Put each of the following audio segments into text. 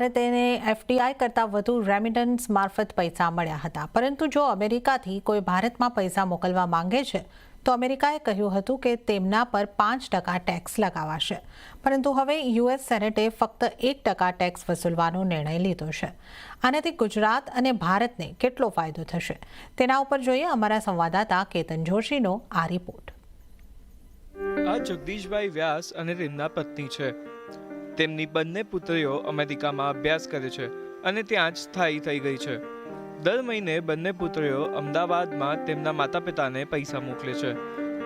તેને એફડીઆઈ કરતાં વધુ રેમિટન્સ મારફત પૈસા મળ્યા હતા, પરંતુ જો અમેરિકાથી કોઈ ભારતમાં પૈસા મોકલવા માંગે છે તો અમેરિકાએ કહ્યું હતું કે તેમના પર 5% ટેક્સ લગાવાશે, પરંતુ હવે યુએસ સેનેટે ફક્ત 1% ટેક્સ વસૂલવાનો નિર્ણય લીધો છે। આનાથી ગુજરાત અને ભારતને કેટલો ફાયદો થશે તેના ઉપર જોઈએ અમારા સંવાદદાતા કેતન જોશીનો આ રિપોર્ટ। આ જગદીશભાઈ વ્યાસ અને તેમના પત્ની છે। તેમની બંને પુત્રીઓ અમેરિકામાં અભ્યાસ કરે છે અને ત્યાં જ સ્થાયી થઈ ગઈ છે। દર મહિને બંને પુત્રીઓ અમદાવાદમાં તેમના માતા પિતાને પૈસા મોકલે છે,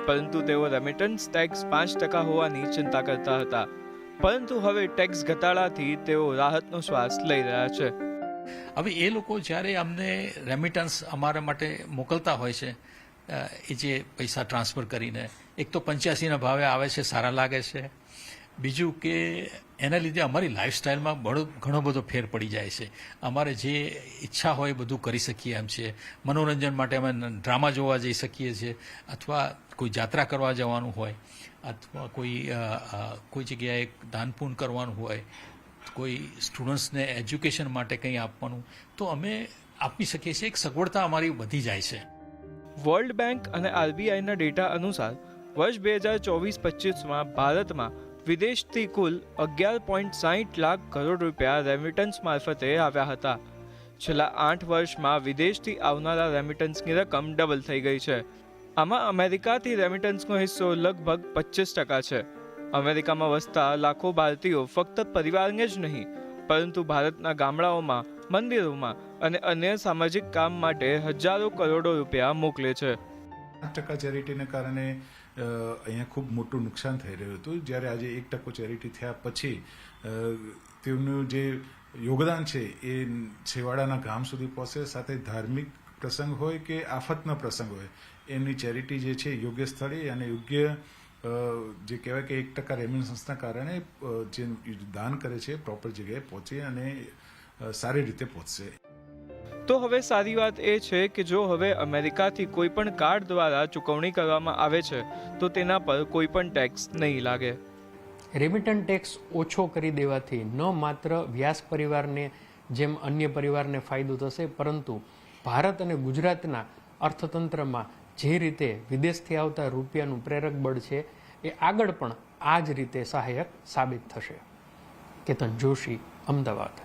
પરંતુ તેઓ રેમિટન્સ ટેક્સ 5% હોવાની ચિંતા કરતા હતા, પરંતુ હવે ટેક્સ ઘટાડાથી તેઓ રાહતનો શ્વાસ લઈ રહ્યા છે। હવે એ લોકો જ્યારે અમને રેમિટન્સ અમારા માટે મોકલતા હોય છે, એ જે પૈસા ટ્રાન્સફર કરીને એક તો 85ના ભાવે આવે છે, સારા લાગે છે। બીજું કે એના લીધે અમારી લાઈફસ્ટાઈલમાં ઘણો બધો ફેર પડી જાય છે। અમારે જે ઈચ્છા હોય બધું કરી શકીએ એમ છે। મનોરંજન માટે અમે ડ્રામા જોવા જઈ શકીએ છીએ, અથવા કોઈ જાત્રા કરવા જવાનું હોય, અથવા કોઈ જગ્યાએ દાન પુણ્ય કરવાનું હોય, કોઈ સ્ટુડન્ટ્સને એજ્યુકેશન માટે કંઈ આપવાનું, તો અમે આપી શકીએ છીએ। એક સગવડતા અમારી વધી જાય છે। વર્લ્ડ બેંક અને આરબીઆઈના ડેટા અનુસાર વર્ષ 2024-25માં ભારતમાં વિદેશથી કુલ 11.60 લાખ કરોડ રૂપિયા રેમિટન્સ મારફતે આવ્યા હતા। છેલ્લા 8 વર્ષમાં વિદેશથી આવનારા રેમિટન્સની રકમ ડબલ થઈ ગઈ છે। આમાં અમેરિકાથી રેમિટન્સનો હિસ્સો લગભગ 25% છે। અમેરિકામાં વસતા લાખો ભારતીયો ફક્ત પરિવારને જ નહીં, પરંતુ ભારતના ગામડાઓમાં, મંદિરોમાં અને અન્ય સામાજિક કામ માટે હજારો કરોડો રૂપિયા મોકલે છે। 5% ચેરિટીને કારણે અહીંયા ખૂબ મોટું નુકસાન થઈ રહ્યું હતું, જ્યારે આજે 1% ચેરિટી થયા પછી તેમનું જે યોગદાન છે એ છેવાડાના ગામ સુધી પહોંચે। સાથે ધાર્મિક પ્રસંગ હોય કે આફતનો પ્રસંગ હોય, એમની ચેરિટી જે છે યોગ્ય સ્થળે અને યોગ્ય જે કહેવાય કે 1% રેમિટન્સના કારણે જે દાન કરે છે પ્રોપર જગ્યાએ પહોંચે અને સારી રીતે પહોંચશે। તો હવે સારી વાત એ છે કે જો હવે અમેરિકાથી કોઈ પણ કાર્ડ દ્વારા ચૂકવણી કરવામાં આવે છે તો તેના પર કોઈ પણ ટેક્સ નહીં લાગે। રેમિટન્ટ ટેક્સ ઓછો કરી દેવાથી ન માત્ર વ્યાસ પરિવારને જેમ અન્ય પરિવારને ફાયદો થશે, પરંતુ ભારત અને ગુજરાતના અર્થતંત્રમાં જે રીતે વિદેશથી આવતા રૂપિયાનું પ્રેરક બળ છે એ આગળ પણ આ જ રીતે સહાયક સાબિત થશે। કેતન જોશી, અમદાવાદ।